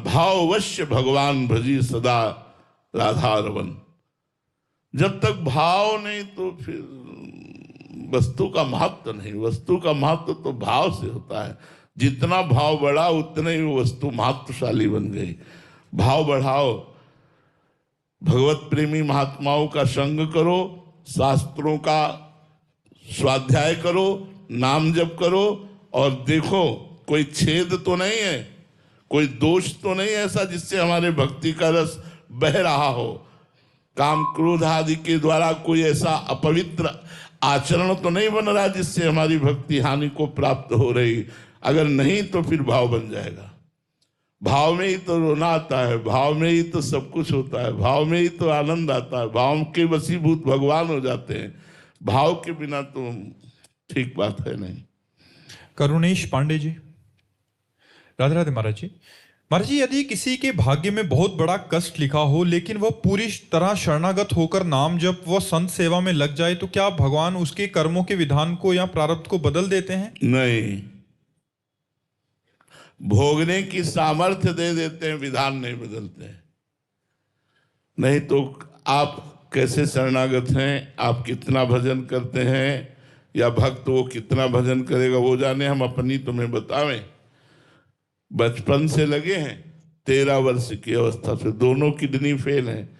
भाववश्य भगवान भजी सदा राधा रवन। जब तक भाव नहीं तो फिर वस्तु का महत्व नहीं। वस्तु का महत्व तो भाव से होता है। जितना भाव बढ़ा उतने ही वस्तु महत्वशाली बन गई। भाव बढ़ाओ, भगवत प्रेमी महात्माओं का संग करो, शास्त्रों का स्वाध्याय करो, नाम जप करो, और देखो कोई छेद तो नहीं है, कोई दोष तो नहीं है ऐसा जिससे हमारे भक्ति का रस बह रहा हो। काम क्रोध आदि के द्वारा कोई ऐसा अपवित्र आचरण तो नहीं बन रहा जिससे हमारी भक्ति हानि को प्राप्त हो रही। अगर नहीं तो फिर भाव बन जाएगा। भाव में ही तो रोना आता है, भाव में ही तो सब कुछ होता है, भाव में ही तो आनंद आता है, भाव के वशीभूत भगवान हो जाते हैं। भाव के बिना तो ठीक बात है नहीं। करुणेश पांडे जी। राधे राधे महाराज जी। महाराज जी, यदि किसी के भाग्य में बहुत बड़ा कष्ट लिखा हो लेकिन वह पूरी तरह शरणागत होकर नाम जप व संत सेवा में लग जाए तो क्या भगवान उसके कर्मों के विधान को या प्रारब्ध को बदल देते हैं? नहीं, भोगने की सामर्थ्य दे देते हैं, विधान नहीं बदलते हैं। नहीं तो आप कैसे शरणागत हैं, आप कितना भजन करते हैं, या भक्त वो कितना भजन करेगा वो जाने, हम अपनी तुम्हें बतावें। बचपन से लगे हैं, 13 वर्ष की अवस्था से दोनों किडनी फेल हैं,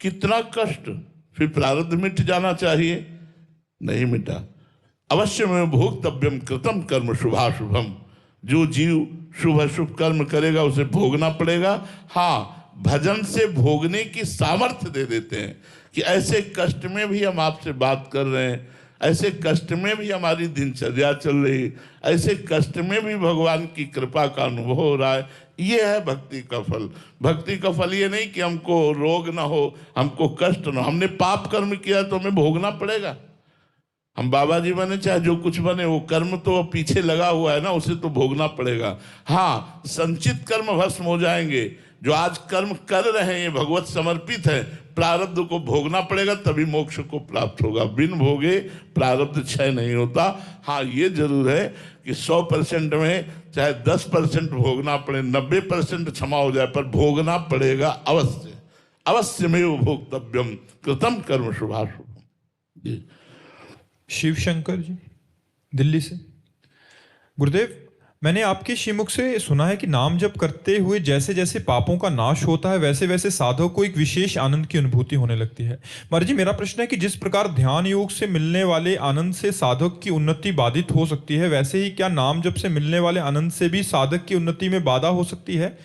कितना कष्ट, फिर प्रारब्ध मिट जाना चाहिए, नहीं मिटा। अवश्य में भोक्तव्यम कृतम कर्म शुभाशुभम। जो जीव शुभ अशुभ कर्म करेगा उसे भोगना पड़ेगा। हाँ, भजन से भोगने की सामर्थ्य दे देते हैं कि ऐसे कष्ट में भी हम आपसे बात कर रहे हैं, ऐसे कष्ट में भी हमारी दिनचर्या चल रही, ऐसे कष्ट में भी भगवान की कृपा का अनुभव हो रहा है। ये है भक्ति का फल। भक्ति का फल ये नहीं कि हमको रोग ना हो, हमको कष्ट ना हो। हमने पाप कर्म किया तो हमें भोगना पड़ेगा। हम बाबा जी बने चाहे जो कुछ बने, वो कर्म तो पीछे लगा हुआ है ना, उसे तो भोगना पड़ेगा। हाँ, संचित कर्म भस्म हो जाएंगे। जो आज कर्म कर रहे हैं ये भगवत समर्पित है, प्रारब्ध को भोगना पड़ेगा तभी मोक्ष को प्राप्त होगा। बिन भोगे प्रारब्ध क्षय नहीं होता। हाँ, ये जरूर है कि 100% में चाहे 10% भोगना पड़े, 90% क्षमा हो जाए, पर भोगना पड़ेगा अवश्य। अवश्य में वो भोक्तव्यम कृतम कर्म शुभाशुभम। शिव शंकर जी, दिल्ली से। गुरुदेव, मैंने आपके श्रीमुख से सुना है कि नाम जप करते हुए जैसे जैसे पापों का नाश होता है वैसे वैसे साधक को एक विशेष आनंद की अनुभूति होने लगती है। महाराज जी, मेरा प्रश्न है कि जिस प्रकार ध्यान योग से मिलने वाले आनंद से साधक की उन्नति बाधित हो सकती है, वैसे ही क्या नाम जप से मिलने वाले आनंद से भी साधक की उन्नति में बाधा हो सकती है?